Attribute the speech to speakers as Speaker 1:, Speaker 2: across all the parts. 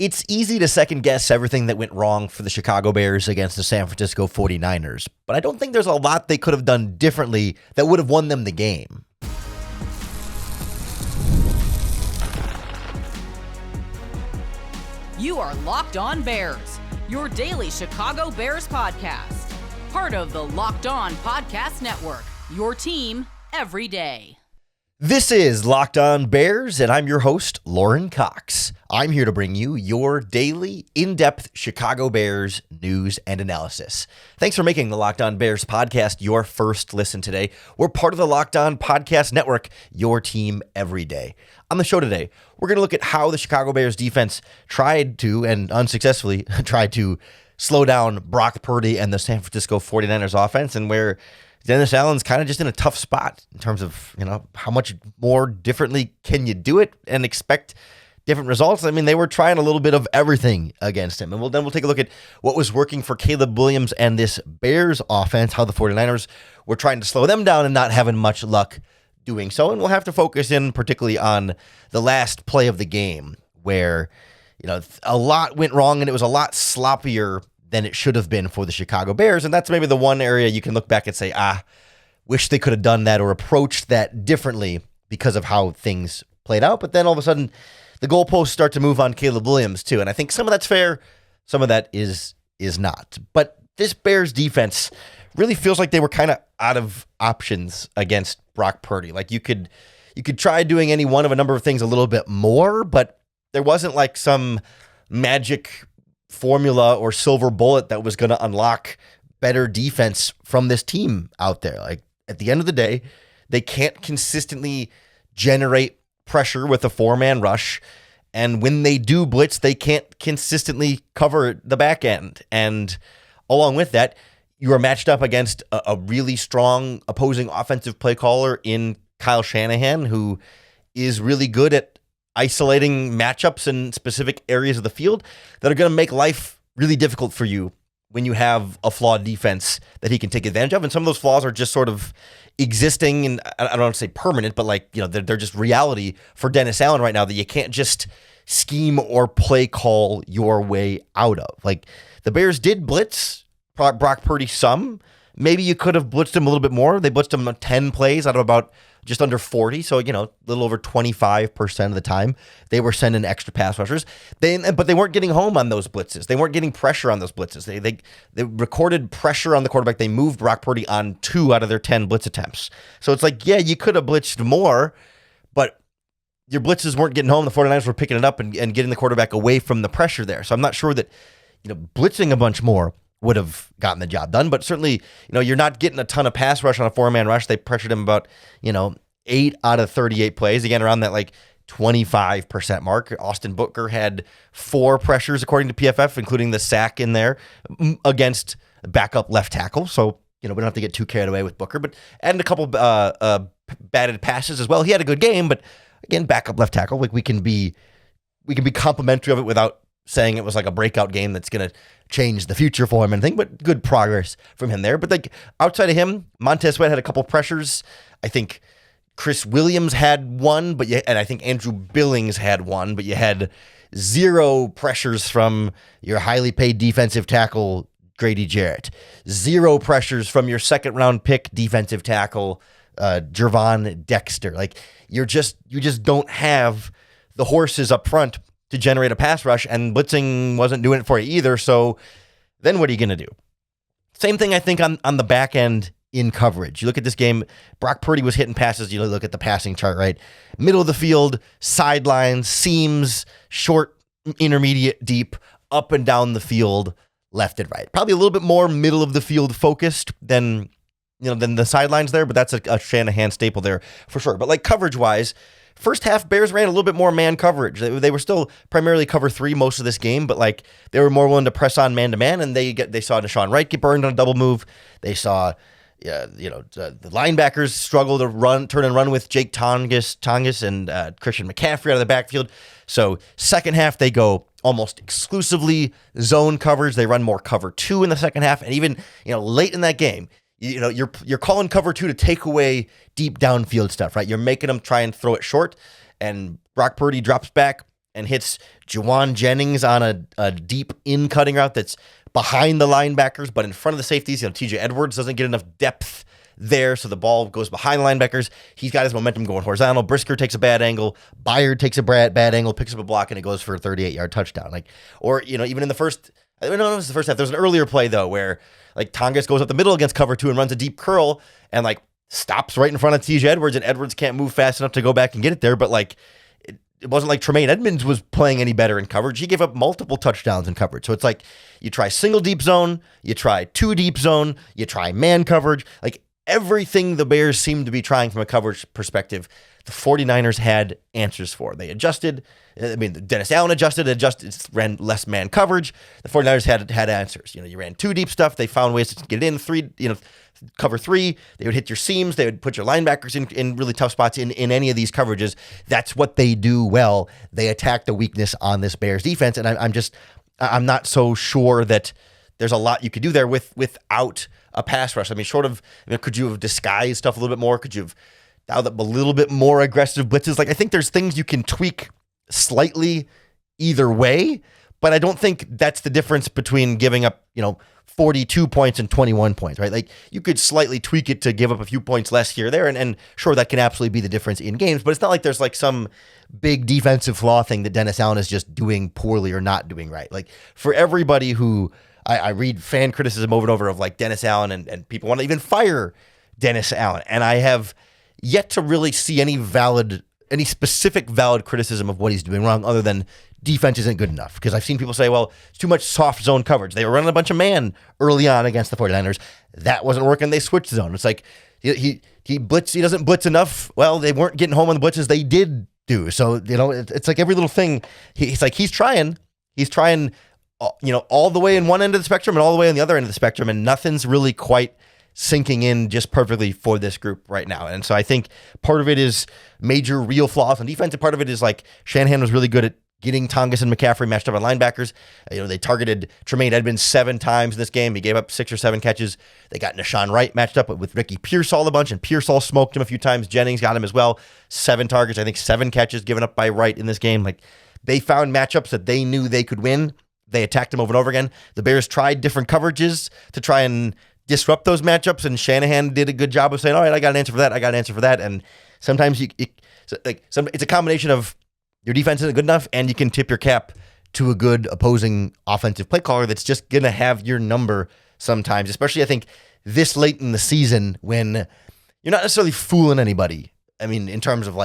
Speaker 1: It's easy to second guess everything that went wrong for the Chicago Bears against the San Francisco 49ers, but I don't think there's a lot they could have done differently that would have won them the game.
Speaker 2: You are Locked On Bears, your daily Chicago Bears podcast. Part of the Locked On Podcast Network, your team every day.
Speaker 1: This is Locked On Bears, and I'm your host, Lauren Cox. I'm here to bring you your daily, in-depth Chicago Bears news and analysis. Thanks for making the Locked On Bears podcast your first listen today. We're part of the Locked On Podcast Network, your team every day. On the show today, we're going to look at how the Chicago Bears defense tried to, and unsuccessfully tried to, slow down Brock Purdy and the San Francisco 49ers offense, and where Dennis Allen's kind of just in a tough spot in terms of, how much more differently can you do it and expect different results. I mean, they were trying a little bit of everything against him. And we'll take a look at what was working for Caleb Williams and this Bears offense, how the 49ers were trying to slow them down and not having much luck doing so. And we'll have to focus in particularly on the last play of the game where, a lot went wrong and it was a lot sloppier than it should have been for the Chicago Bears. And that's maybe the one area you can look back and say, wish they could have done that or approached that differently because of how things played out. But then all of a sudden, the goalposts start to move on Caleb Williams too. And I think some of that's fair, some of that is not. But this Bears defense really feels like they were kind of out of options against Brock Purdy. Like you could try doing any one of a number of things a little bit more, but there wasn't like some magic formula or silver bullet that was going to unlock better defense from this team out there. Like at the end of the day, they can't consistently generate pressure with a four-man rush. And when they do blitz, they can't consistently cover the back end. And along with that, you are matched up against a really strong opposing offensive play caller in Kyle Shanahan, who is really good at isolating matchups in specific areas of the field that are going to make life really difficult for you when you have a flawed defense that he can take advantage of. And some of those flaws are just sort of existing, and I don't want to say permanent, but they're just reality for Dennis Allen right now that you can't just scheme or play call your way out of. Like the Bears did blitz Brock Purdy some. Maybe you could have blitzed him a little bit more. They blitzed him 10 plays out of about just under 40, so, a little over 25% of the time they were sending extra pass rushers. But they weren't getting home on those blitzes. They weren't getting pressure on those blitzes. They recorded pressure on the quarterback. They moved Brock Purdy on 2 out of their 10 blitz attempts. So it's like, yeah, you could have blitzed more, but your blitzes weren't getting home. The 49ers were picking it up and getting the quarterback away from the pressure there. So I'm not sure that, blitzing a bunch more would have gotten the job done, but certainly, you're not getting a ton of pass rush on a four-man rush. They pressured him about, 8 out of 38 plays, again, around that 25% mark. Austin Booker had 4 pressures according to PFF, including the sack in there against backup left tackle. So, we don't have to get too carried away with Booker, but adding a couple batted passes as well. He had a good game, but again, backup left tackle. We can be complimentary of it without saying it was like a breakout game that's going to change the future for him and anything, but good progress from him there. But outside of him, Montez Sweat had a couple pressures. I think Chris Williams had one, and I think Andrew Billings had one, but you had 0 pressures from your highly paid defensive tackle, Grady Jarrett. 0 pressures from your second round pick defensive tackle, Gervon Dexter. You just don't have the horses up front to generate a pass rush, and blitzing wasn't doing it for you either. So then what are you going to do? Same thing, I think, on the back end in coverage. You look at this game, Brock Purdy was hitting passes. You look at the passing chart, right? Middle of the field, sidelines, seams, short, intermediate, deep, up and down the field, left and right. Probably a little bit more middle of the field focused than the sidelines there, but that's a Shanahan staple there for sure. But coverage-wise, first half, Bears ran a little bit more man coverage. They were still primarily cover 3 most of this game, but they were more willing to press on man-to-man, and they saw Deshaun Wright get burned on a double move. They saw the linebackers struggle to turn and run with Jake Tongas and Christian McCaffrey out of the backfield. So second half, they go almost exclusively zone coverage. They run more cover 2 in the second half, and even late in that game, you're calling cover 2 to take away deep downfield stuff, right? You're making them try and throw it short, and Brock Purdy drops back, and hits Juwan Jennings on a deep in-cutting route that's behind the linebackers, but in front of the safeties. TJ Edwards doesn't get enough depth there, so the ball goes behind the linebackers. He's got his momentum going horizontal. Brisker takes a bad angle. Byard takes a bad angle, picks up a block, and it goes for a 38-yard touchdown. Even in the first, I don't know if it was the first half. There's an earlier play, though, where Tongas goes up the middle against cover 2 and runs a deep curl and stops right in front of TJ Edwards, and Edwards can't move fast enough to go back and get it there. But it wasn't like Tremaine Edmonds was playing any better in coverage. He gave up multiple touchdowns in coverage. So it's you try single deep zone, you try 2 deep zone, you try man coverage. Everything the Bears seemed to be trying from a coverage perspective, the 49ers had answers for. They adjusted. Dennis Allen adjusted, ran less man coverage. The 49ers had answers. You ran 2 deep stuff. They found ways to get it in 3, cover 3. They would hit your seams. They would put your linebackers in really tough spots in any of these coverages. That's what they do well. They attack the weakness on this Bears defense, and I'm not so sure that there's a lot you could do there without a pass rush. Short of, could you have disguised stuff a little bit more? Could you have dialed up a little bit more aggressive blitzes? I think there's things you can tweak slightly either way, but I don't think that's the difference between giving up, 42 points and 21 points, right? You could slightly tweak it to give up a few points less here or there, and sure, that can absolutely be the difference in games, but it's not like there's some big defensive flaw thing that Dennis Allen is just doing poorly or not doing right. For everybody who I read fan criticism over and over of Dennis Allen, and people want to even fire Dennis Allen, and I have yet to really see any specific valid criticism of what he's doing wrong other than defense isn't good enough. Because I've seen people say, well, it's too much soft zone coverage. They were running a bunch of man early on against the 49ers. That wasn't working. They switched zone. It's he doesn't blitz enough. Well, they weren't getting home on the blitzes. They did do. So, it's every little thing. He's trying. All the way in one end of the spectrum and all the way on the other end of the spectrum, and nothing's really quite sinking in just perfectly for this group right now. And so I think part of it is major real flaws on defense, and part of it is Shanahan was really good at getting Tongas and McCaffrey matched up on linebackers. They targeted Tremaine Edmonds 7 times in this game. He gave up 6 or 7 catches. They got Nashawn Wright matched up with Ricky Pearsall a bunch, and Pearsall smoked him a few times. Jennings got him as well. 7 targets, I think 7 catches given up by Wright in this game. They found matchups that they knew they could win. They attacked them over and over again. The Bears tried different coverages to try and disrupt those matchups, and Shanahan did a good job of saying, all right, I got an answer for that. I got an answer for that. And sometimes it's a combination of your defense isn't good enough, and you can tip your cap to a good opposing offensive play caller that's just going to have your number sometimes, especially I think this late in the season when you're not necessarily fooling anybody. In terms of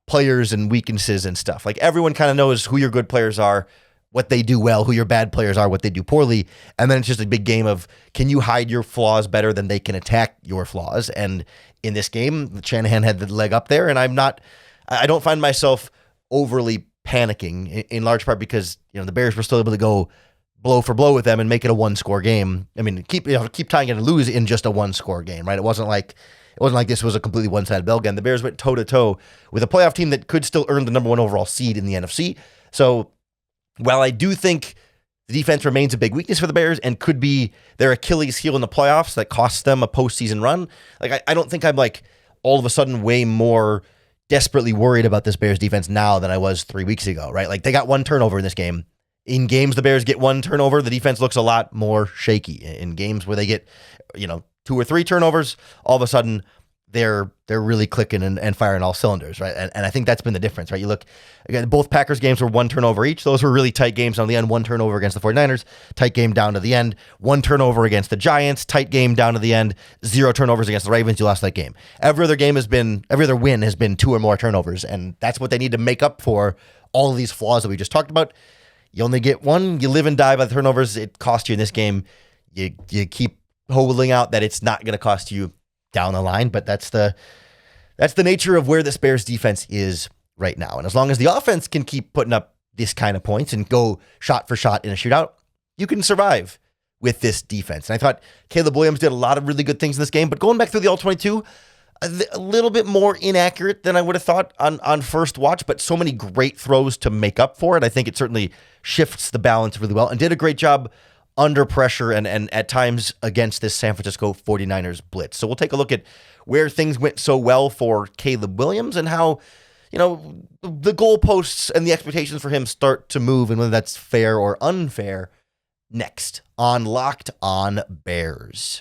Speaker 1: players and weaknesses and stuff. Everyone kind of knows who your good players are, what they do well, who your bad players are, what they do poorly. And then it's just a big game of, can you hide your flaws better than they can attack your flaws? And in this game, Shanahan had the leg up there, and I don't find myself overly panicking in large part because, the Bears were still able to go blow for blow with them and make it a 1-score game. Keep tying it and lose in just a 1-score game, right? It wasn't like this was a completely one-sided ball game. The Bears went toe-to-toe with a playoff team that could still earn the number 1 overall seed in the NFC. So while I do think the defense remains a big weakness for the Bears and could be their Achilles heel in the playoffs that costs them a postseason run, I don't think I'm all of a sudden way more desperately worried about this Bears defense now than I was 3 weeks ago, right? They got 1 turnover in this game. In games the Bears get 1 turnover, the defense looks a lot more shaky. In games where they get, 2 or 3 turnovers, all of a sudden they're really clicking and firing all cylinders, right? And I think that's been the difference, right? You look, again, both Packers games were 1 turnover each. Those were really tight games on the end. 1 turnover against the 49ers, tight game down to the end. 1 turnover against the Giants, tight game down to the end. 0 turnovers against the Ravens, you lost that game. Every other win has been 2 or more turnovers, and that's what they need to make up for all of these flaws that we just talked about. You only get 1, you live and die by the turnovers. It cost you in this game. You keep holding out that it's not going to cost you down the line, but that's the nature of where this Bears defense is right now. And as long as the offense can keep putting up this kind of points and go shot for shot in a shootout, you can survive with this defense. And I thought Caleb Williams did a lot of really good things in this game, but going back through the All-22, a little bit more inaccurate than I would have thought on first watch, but so many great throws to make up for it. I think it certainly shifts the balance really well and did a great job under pressure and at times against this San Francisco 49ers blitz. So we'll take a look at where things went so well for Caleb Williams and how, the goalposts and the expectations for him start to move, and whether that's fair or unfair, next on Locked On Bears.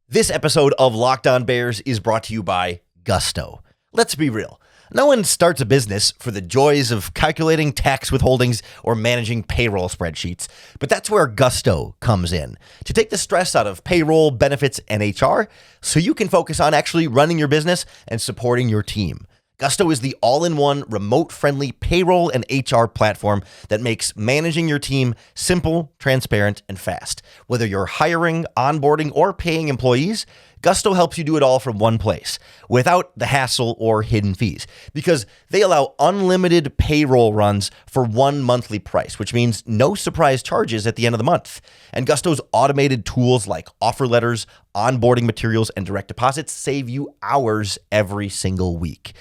Speaker 1: This episode of Locked On Bears is brought to you by Gusto. Let's be real. No one starts a business for the joys of calculating tax withholdings or managing payroll spreadsheets, but that's where Gusto comes in, to take the stress out of payroll, benefits, and HR so you can focus on actually running your business and supporting your team. Gusto is the all-in-one, remote-friendly payroll and HR platform that makes managing your team simple, transparent, and fast. Whether you're hiring, onboarding, or paying employees, Gusto helps you do it all from one place without the hassle or hidden fees, because they allow unlimited payroll runs for one monthly price, which means no surprise charges at the end of the month. And Gusto's automated tools like offer letters, onboarding materials, and direct deposits save you hours every single week.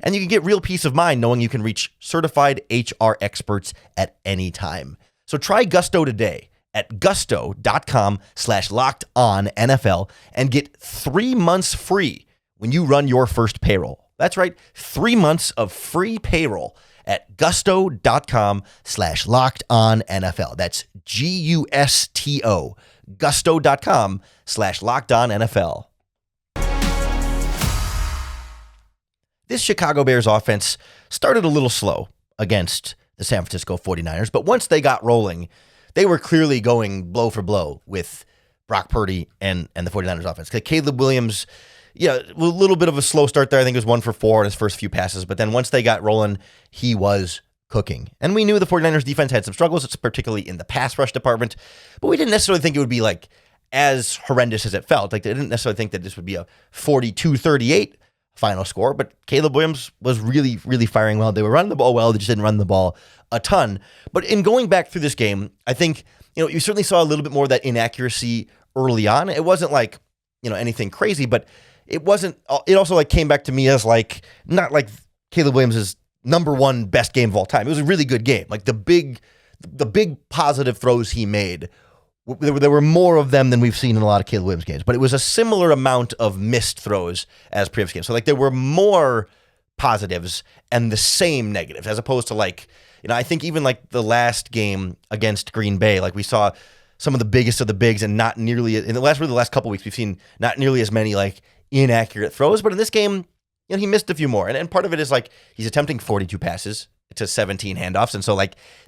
Speaker 1: And you can get real peace of mind knowing you can reach certified HR experts at any time. So try Gusto today at gusto.com/lockedonnfl and get 3 months free when you run your first payroll. That's right, 3 months of free payroll at gusto.com/lockedonnfl. That's GUSTO, gusto.com/lockedonnfl. This Chicago Bears offense started a little slow against the San Francisco 49ers, but once they got rolling, they were clearly going blow for blow with Brock Purdy and the 49ers offense. Caleb Williams, a little bit of a slow start there. I think it was 1 for 4 in his first few passes, but then once they got rolling, he was cooking. And we knew the 49ers defense had some struggles, it's particularly in the pass rush department, but we didn't necessarily think it would be like as horrendous as it felt. Like they didn't necessarily think that this would be a 42-38 final score, but Caleb Williams was really, really firing well. They were running the ball well. They just didn't run the ball a ton. But in going back through this game, I think, you certainly saw a little bit more of that inaccuracy early on. It wasn't like, anything crazy, but it also came back to me as not like Caleb Williams' number one best game of all time. It was a really good game. Like the big positive throws he made, there were more of them than we've seen in a lot of Caleb Williams games, but it was a similar amount of missed throws as previous games. So there were more positives and the same negatives, as opposed to I think even the last game against Green Bay, we saw some of the biggest of the bigs, and not nearly in the last couple of weeks, we've seen not nearly as many inaccurate throws. But in this game, he missed a few more, and part of it is he's attempting 42 passes to 17 handoffs. And so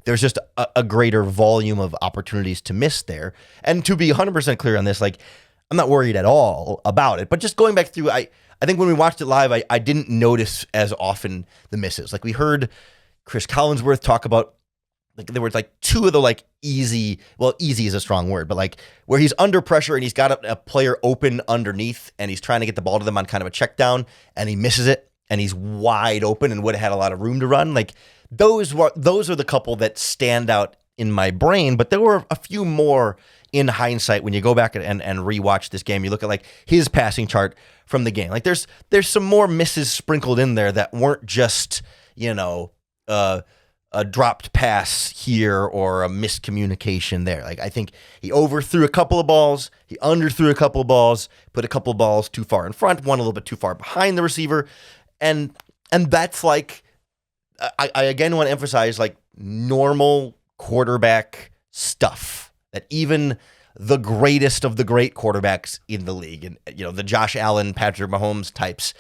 Speaker 1: there's just a greater volume of opportunities to miss there. And to be 100% clear on this, I'm not worried at all about it, but just going back through, I think when we watched it live, I didn't notice as often the misses. We heard Chris Collinsworth talk about, there were two of the easy is a strong word, but where he's under pressure and he's got a player open underneath and he's trying to get the ball to them on kind of a check down and he misses it and he's wide open and would have had a lot of room to run. Those are the couple that stand out in my brain, but there were a few more in hindsight when you go back and rewatch this game. You look at his passing chart from the game. There's some more misses sprinkled in there that weren't just, a dropped pass here or a miscommunication there. I think he overthrew a couple of balls, he underthrew a couple of balls, put a couple of balls too far in front, one a little bit too far behind the receiver. And that's I again want to emphasize normal quarterback stuff that even the greatest of the great quarterbacks in the league, and the Josh Allen, Patrick Mahomes types,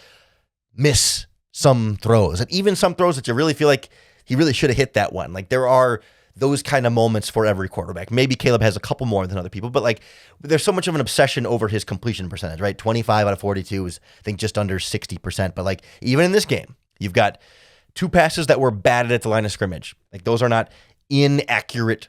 Speaker 1: miss some throws, and even some throws that you really feel like he really should have hit that one. There are those kind of moments for every quarterback. Maybe Caleb has a couple more than other people, but there's so much of an obsession over his completion percentage, right? 25 out of 42 is, I think, just under 60%. But even in this game, you've got 2 passes that were batted at the line of scrimmage. Those are not inaccurate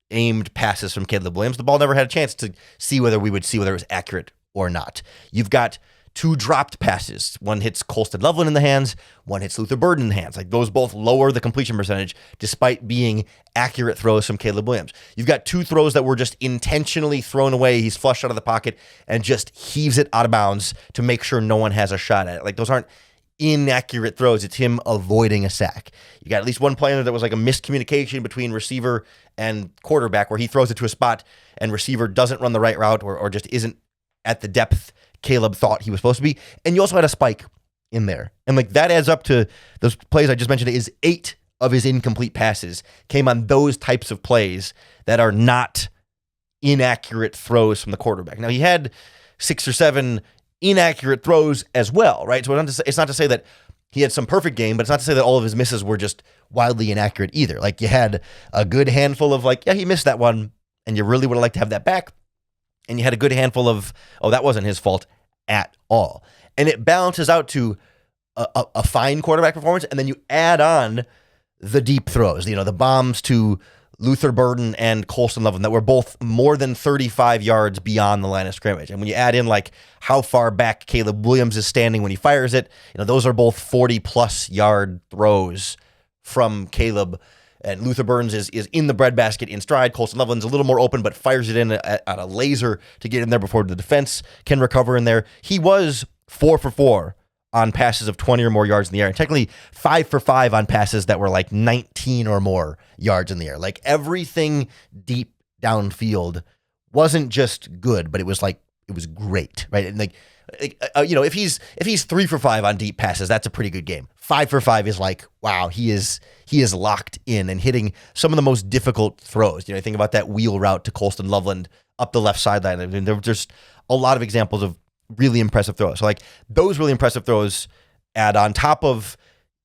Speaker 1: aimed passes from Caleb Williams. The ball never had a chance to see whether we would see whether it was accurate or not. You've got 2 dropped passes. One hits Colston Loveland in the hands, one hits Luther Burden in the hands. Those both lower the completion percentage despite being accurate throws from Caleb Williams. You've got 2 throws that were just intentionally thrown away. He's flushed out of the pocket and just heaves it out of bounds to make sure no one has a shot at it. Those aren't inaccurate throws. It's him avoiding a sack. You got at least one play in there that was a miscommunication between receiver and quarterback where he throws it to a spot and receiver doesn't run the right route or just isn't at the depth Caleb thought he was supposed to be. And you also had a spike in there. And like that adds up to those plays I just mentioned is 8 of his incomplete passes came on those types of plays that are not inaccurate throws from the quarterback. Now he had 6 or 7 inaccurate throws as well, right? So it's not to say that he had some perfect game, but it's not to say that all of his misses were just wildly inaccurate either. Like you had a good handful of like, yeah, he missed that one and you really would have liked to have that back. And you had a good handful of, oh, that wasn't his fault at all. And it balances out to a fine quarterback performance. And then you add on the deep throws, the bombs to Luther Burden and Colston Loveland that were both more than 35 yards beyond the line of scrimmage. And when you add in like how far back Caleb Williams is standing when he fires it, those are both 40-plus yard throws from Caleb. And Luther Burns is in the breadbasket in stride. Colston Loveland's a little more open, but fires it in at a laser to get in there before the defense can recover in there. He was 4 for 4 on passes of 20 or more yards in the air, and technically 5 for 5 on passes that were like 19 or more yards in the air. Like everything deep downfield wasn't just good, but it was great, right? And if he's 3 for 5 on deep passes, that's a pretty good game. 5 for 5 is like, wow, he is locked in and hitting some of the most difficult throws. Think about that wheel route to Colston Loveland up the left sideline. I mean, there's a lot of examples of really impressive throws. So like those really impressive throws add on top of,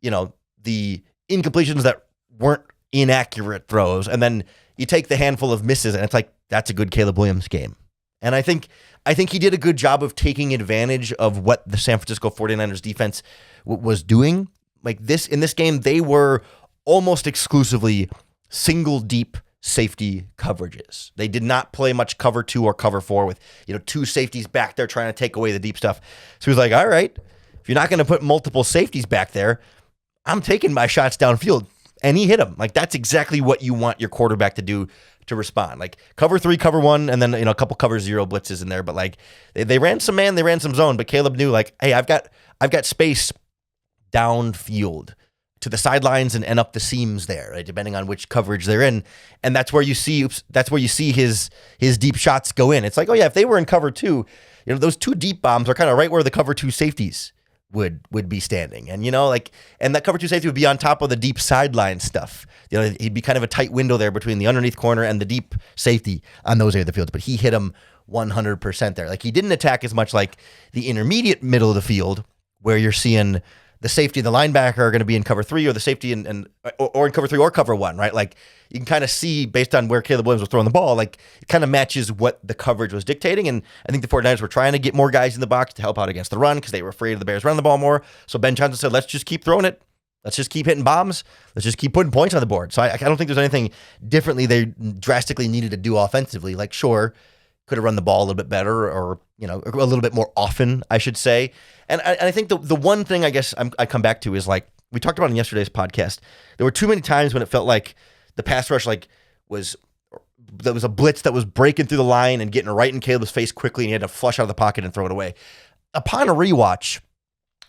Speaker 1: the incompletions that weren't inaccurate throws. And then you take the handful of misses and it's like, that's a good Caleb Williams game. And I think he did a good job of taking advantage of what the San Francisco 49ers defense was doing. Like in this game, they were almost exclusively single deep safety coverages. They did not play much cover 2 or cover 4 with, 2 safeties back there trying to take away the deep stuff. So he was like, all right, if you're not going to put multiple safeties back there, I'm taking my shots downfield. And he hit them. Like that's exactly what you want your quarterback to do to respond. Like cover 3, cover 1, and then, a couple cover 0 blitzes in there. But like they ran some man, they ran some zone, but Caleb knew like, hey, I've got space downfield to the sidelines and up the seams there, right? Depending on which coverage they're in. And that's where you see his deep shots go in. It's like, oh yeah, if they were in cover 2, those 2 deep bombs are kind of right where the cover 2 safeties would be standing. And and that cover 2 safety would be on top of the deep sideline stuff. He'd be kind of a tight window there between the underneath corner and the deep safety on those areas of the field. But he hit him 100% there. Like he didn't attack as much like the intermediate middle of the field where you're seeing the safety and the linebacker are going to be in cover 3 or the safety or in cover 3 or cover 1, right? Like you can kind of see based on where Caleb Williams was throwing the ball, like it kind of matches what the coverage was dictating. And I think the 49ers were trying to get more guys in the box to help out against the run because they were afraid of the Bears running the ball more. So Ben Johnson said, let's just keep throwing it. Let's just keep hitting bombs. Let's just keep putting points on the board. So I don't think there's anything differently they drastically needed to do offensively. Like sure, could have run the ball a little bit better or, a little bit more often, I should say. And I think the one thing I guess I come back to is like we talked about in yesterday's podcast, there were too many times when it felt like the pass rush there was a blitz that was breaking through the line and getting right in Caleb's face quickly and he had to flush out of the pocket and throw it away. Upon a rewatch,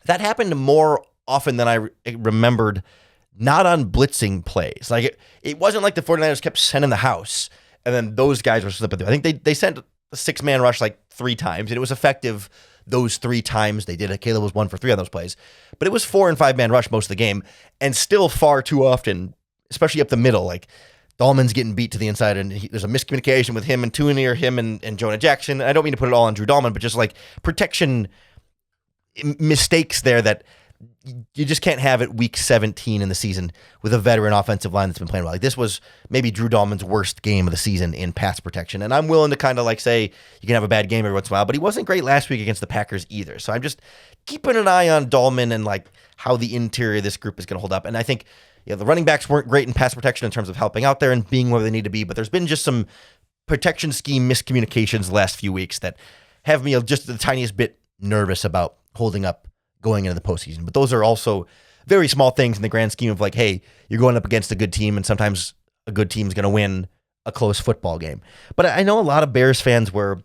Speaker 1: that happened more often than I remembered, not on blitzing plays. Like it wasn't like the 49ers kept sending the house and then those guys were slipping through. I think they sent a 6-man rush like 3 times and it was effective those 3 times they did it. Caleb was 1 for 3 on those plays, but it was 4 and 5-man rush most of the game and still far too often, especially up the middle. Like Dahlman's getting beat to the inside and there's a miscommunication with him and Tooney or him and Jonah Jackson. I don't mean to put it all on Drew Dahlman, but just like protection mistakes there that you just can't have it week 17 in the season with a veteran offensive line that's been playing well. Like this was maybe Drew Dahlman's worst game of the season in pass protection. And I'm willing to kind of like say you can have a bad game every once in a while, but he wasn't great last week against the Packers either. So I'm just keeping an eye on Dahlman and like how the interior of this group is going to hold up. And I think the running backs weren't great in pass protection in terms of helping out there and being where they need to be, but there's been just some protection scheme miscommunications the last few weeks that have me just the tiniest bit nervous about holding up going into the postseason. But those are also very small things in the grand scheme of like, hey, you're going up against a good team and sometimes a good team's going to win a close football game. But I know a lot of Bears fans were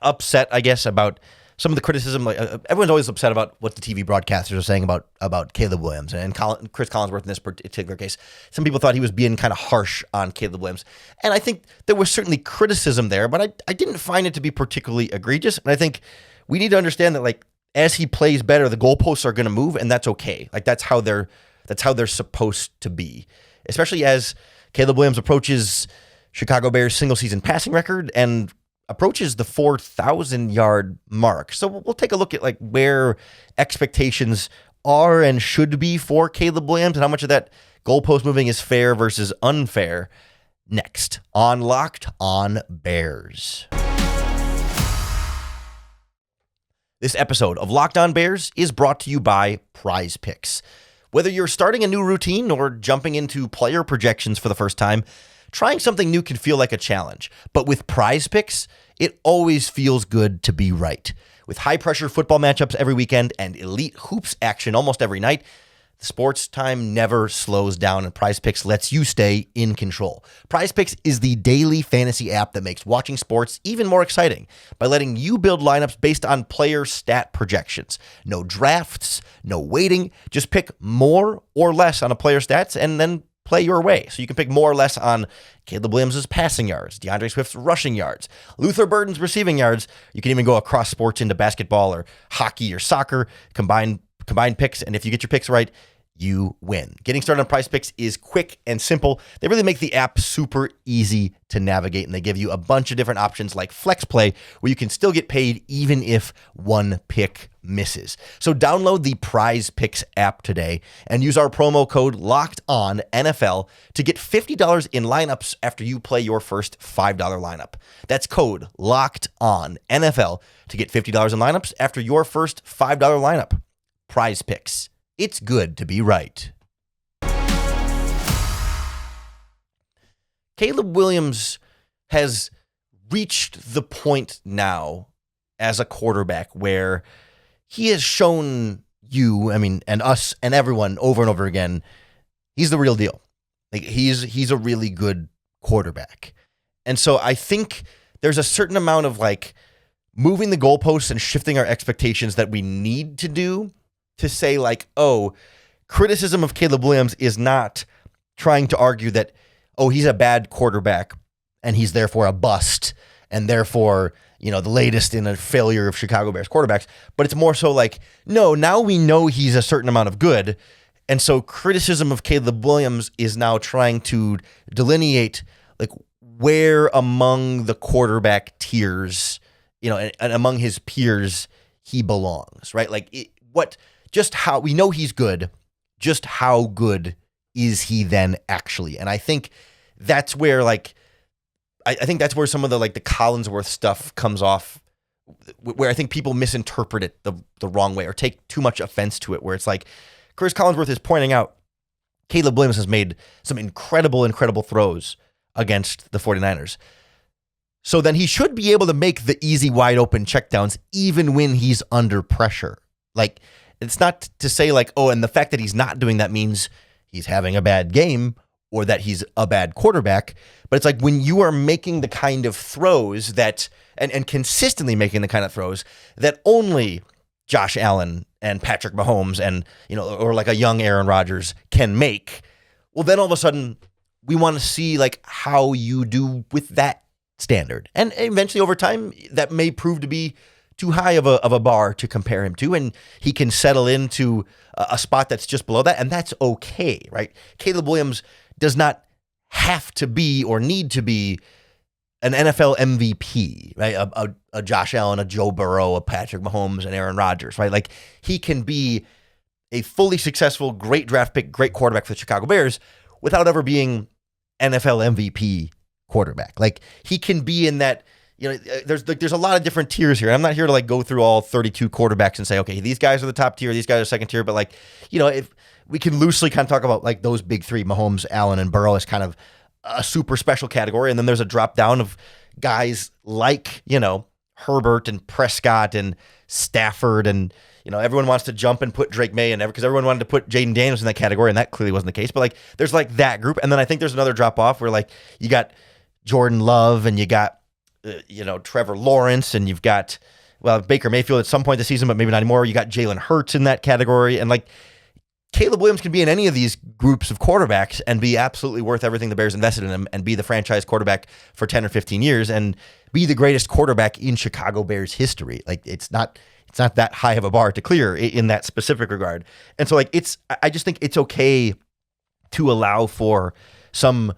Speaker 1: upset, I guess, about some of the criticism. Like everyone's always upset about what the TV broadcasters are saying about Caleb Williams and Chris Collinsworth in this particular case. Some people thought he was being kind of harsh on Caleb Williams. And I think there was certainly criticism there, but I didn't find it to be particularly egregious. And I think we need to understand that like as he plays better, the goalposts are going to move, and that's okay. Like that's how they're supposed to be, especially as Caleb Williams approaches Chicago Bears single season passing record and approaches the 4,000 yard mark. So we'll take a look at like where expectations are and should be for Caleb Williams and how much of that goalpost moving is fair versus unfair next on Locked On Bears. This episode of Locked On Bears is brought to you by PrizePicks. Whether you're starting a new routine or jumping into player projections for the first time, trying something new can feel like a challenge. But with PrizePicks, it always feels good to be right. With high-pressure football matchups every weekend and elite hoops action almost every night, the sports time never slows down, and PrizePicks lets you stay in control. PrizePicks is the daily fantasy app that makes watching sports even more exciting by letting you build lineups based on player stat projections. No drafts, no waiting. Just pick more or less on a player's stats and then play your way. So you can pick more or less on Caleb Williams' passing yards, DeAndre Swift's rushing yards, Luther Burden's receiving yards. You can even go across sports into basketball or hockey or soccer, combine picks, and if you get your picks right, you win. Getting started on PrizePicks is quick and simple. They really make the app super easy to navigate, and they give you a bunch of different options like Flex Play, where you can still get paid even if one pick misses. So download the PrizePicks app today and use our promo code LOCKEDONNFL to get $50 in lineups after you play your first $5 lineup. That's code LOCKEDONNFL to get $50 in lineups after your first $5 lineup. PrizePicks. It's good to be right. Caleb Williams has reached the point now as a quarterback where he has shown you, and us and everyone over and over again, he's the real deal. Like he's a really good quarterback. And so I think there's a certain amount of like moving the goalposts and shifting our expectations that we need to do to say like, oh, criticism of Caleb Williams is not trying to argue that, oh, he's a bad quarterback and he's therefore a bust and therefore, the latest in a failure of Chicago Bears quarterbacks. But it's more so like, no, now we know he's a certain amount of good. And so criticism of Caleb Williams is now trying to delineate like where among the quarterback tiers, and among his peers he belongs, right? Like just how we know he's good, just how good is he then actually? And I think that's where I think that's where some of the the Collinsworth stuff comes off, where I think people misinterpret it the wrong way or take too much offense to it, where it's like Chris Collinsworth is pointing out Caleb Williams has made some incredible throws against the 49ers. So then he should be able to make the easy, wide open checkdowns even when he's under pressure. Like, it's not to say like, oh, and the fact that he's not doing that means he's having a bad game or that he's a bad quarterback. But it's like when you are making the kind of throws that, and consistently making the kind of throws that only Josh Allen and Patrick Mahomes and, or like a young Aaron Rodgers can make, well, then all of a sudden we want to see like how you do with that standard. And eventually over time, that may prove to be too high of a bar to compare him to, and he can settle into a spot that's just below that, and that's okay, right? Caleb Williams does not have to be or need to be an NFL MVP, right? A Josh Allen, a Joe Burrow, a Patrick Mahomes, and Aaron Rodgers, right? Like he can be a fully successful, great draft pick, great quarterback for the Chicago Bears without ever being NFL MVP quarterback. Like he can be in that. There's a lot of different tiers here. I'm not here to go through all 32 quarterbacks and say, okay, these guys are the top tier, these guys are second tier. But if we can loosely kind of talk about those big three, Mahomes, Allen, and Burrow, as kind of a super special category. And then there's a drop down of guys like, Herbert and Prescott and Stafford. And, everyone wants to jump and put Drake May in there because everyone wanted to put Jaden Daniels in that category. And that clearly wasn't the case. But there's that group. And then I think there's another drop off where you got Jordan Love and you got, Trevor Lawrence, and you've got, Baker Mayfield at some point this season, but maybe not anymore. You got Jalen Hurts in that category. And Caleb Williams can be in any of these groups of quarterbacks and be absolutely worth everything the Bears invested in him and be the franchise quarterback for 10 or 15 years and be the greatest quarterback in Chicago Bears history. It's not it's not that high of a bar to clear in that specific regard. And so like I just think it's okay to allow for some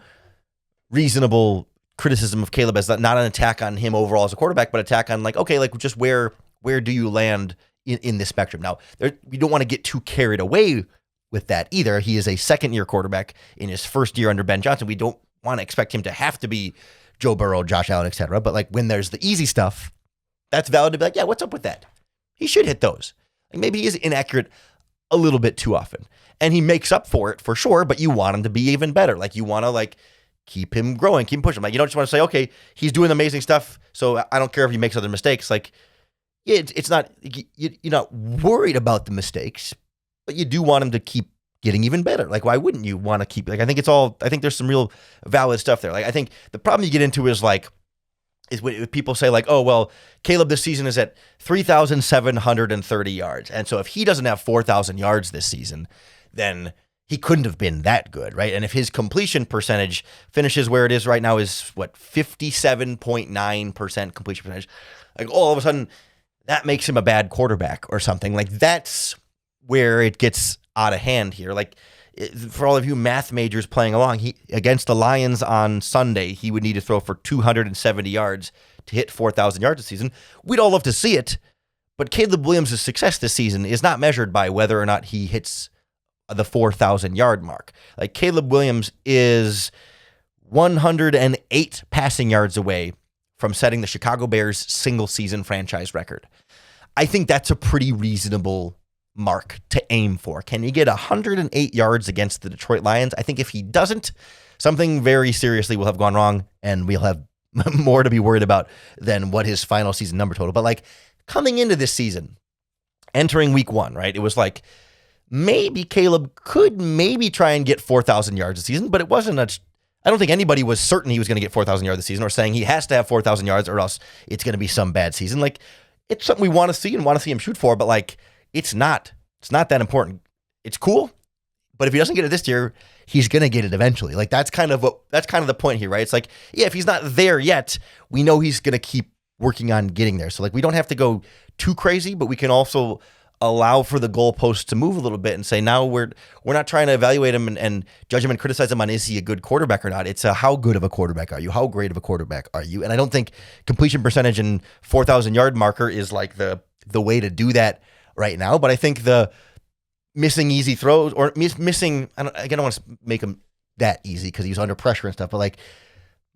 Speaker 1: reasonable criticism of Caleb as not an attack on him overall as a quarterback, but attack on like, okay, like just where do you land in this spectrum? Now, we don't want to get too carried away with that either. He is a second-year quarterback in his first year under Ben Johnson. We don't want to expect him to have to be Joe Burrow, Josh Allen, etc. But like when there's the easy stuff, that's valid to be like, yeah, what's up with that? He should hit those. Like maybe he is inaccurate a little bit too often. And he makes up for it for sure, but you want him to be even better. Like you want to like keep him growing, keep him pushing. Like you don't just want to say, okay, he's doing amazing stuff, so I don't care if he makes other mistakes. Like it's not, you're not worried about the mistakes, but you do want him to keep getting even better. Like why wouldn't you want to keep, like I think there's some real valid stuff there. Like I think the problem you get into is when people say like, oh, well, Caleb this season is at 3,730 yards. And so if he doesn't have 4,000 yards this season, then he couldn't have been that good, right? And if his completion percentage finishes where it is right now is, 57.9% completion percentage, like all of a sudden that makes him a bad quarterback or something. Like that's where it gets out of hand here. Like for all of you math majors playing along, against the Lions on Sunday, he would need to throw for 270 yards to hit 4,000 yards this season. We'd all love to see it, but Caleb Williams' success this season is not measured by whether or not he hits the 4,000 yard mark. Like Caleb Williams is 108 passing yards away from setting the Chicago Bears single season franchise record. I think that's a pretty reasonable mark to aim for. Can he get 108 yards against the Detroit Lions? I think if he doesn't, something very seriously will have gone wrong and we'll have more to be worried about than what his final season number total. But like coming into this season, entering week 1, right? It was like, maybe Caleb could maybe try and get 4,000 yards this season, but it wasn't I don't think anybody was certain he was going to get 4,000 yards this season or saying he has to have 4,000 yards or else it's going to be some bad season. Like it's something we want to see and want to see him shoot for, but like it's not that important. It's cool, but if he doesn't get it this year, he's going to get it eventually. Like that's kind of the point here, right? It's like, yeah, if he's not there yet, we know he's going to keep working on getting there. So like we don't have to go too crazy, but we can also allow for the goalposts to move a little bit and say, now we're not trying to evaluate him and judge him and criticize him on is he a good quarterback or not. It's how good of a quarterback are you? How great of a quarterback are you? And I don't think completion percentage and 4,000 yard marker is like the way to do that right now. But I think the missing easy throws or missing, I don't want to make him that easy because he's under pressure and stuff, but like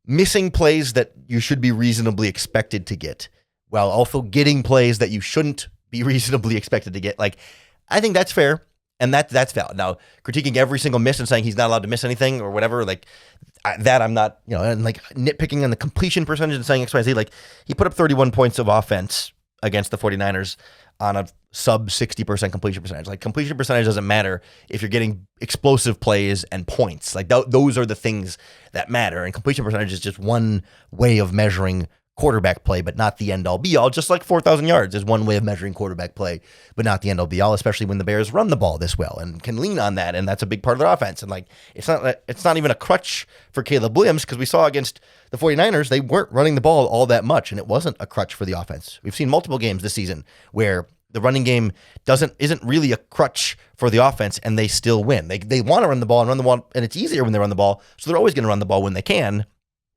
Speaker 1: missing plays that you should be reasonably expected to get while also getting plays that you shouldn't be reasonably expected to get. Like, I think that's fair, and that's valid. Now, critiquing every single miss and saying he's not allowed to miss anything or whatever, like that I'm not, and like nitpicking on the completion percentage and saying XYZ, like he put up 31 points of offense against the 49ers on a sub 60% completion percentage. Like completion percentage doesn't matter if you're getting explosive plays and points. Like those are the things that matter, and completion percentage is just one way of measuring quarterback play, but not the end all be all. Just like 4,000 yards is one way of measuring quarterback play, but not the end all be all, especially when the Bears run the ball this well and can lean on that. And that's a big part of their offense. And like, it's not even a crutch for Caleb Williams, because we saw against the 49ers, they weren't running the ball all that much, and it wasn't a crutch for the offense. We've seen multiple games this season where the running game isn't really a crutch for the offense, and they still win. They want to run the ball, and it's easier when they run the ball, so they're always going to run the ball when they can,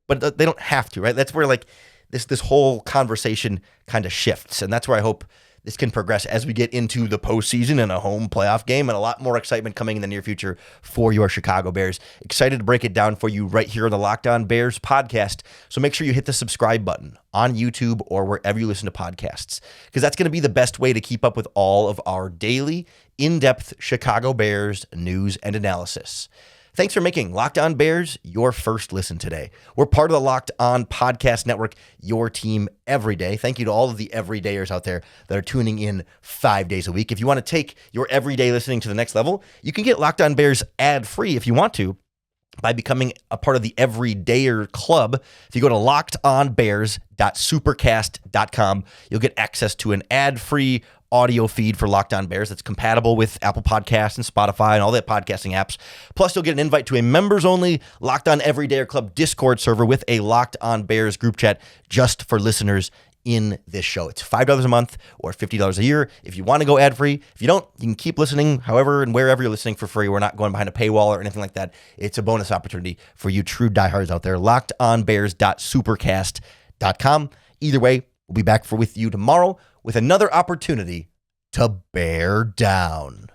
Speaker 1: but they don't have to, right? That's where like this whole conversation kind of shifts, and that's where I hope this can progress as we get into the postseason and a home playoff game, and a lot more excitement coming in the near future for your Chicago Bears. Excited to break it down for you right here on the Locked On Bears podcast. So make sure you hit the subscribe button on YouTube or wherever you listen to podcasts, because that's going to be the best way to keep up with all of our daily, in-depth Chicago Bears news and analysis. Thanks for making Locked On Bears your first listen today. We're part of the Locked On Podcast Network, your team every day. Thank you to all of the everydayers out there that are tuning in 5 days a week. If you want to take your everyday listening to the next level, you can get Locked On Bears ad-free if you want to by becoming a part of the Everydayer Club. If you go to lockedonbears.supercast.com, you'll get access to an ad-free audio feed for Locked On Bears that's compatible with Apple Podcasts and Spotify and all the podcasting apps. Plus, you'll get an invite to a members-only Locked On Everydayer Club Discord server with a Locked On Bears group chat just for listeners in this show. It's $5 a month or $50 a year if you want to go ad-free. If you don't, you can keep listening however and wherever you're listening for free. We're not going behind a paywall or anything like that. It's a bonus opportunity for you true diehards out there. LockedOnBears.supercast.com. Either way, we'll be back with you tomorrow with another opportunity to bear down.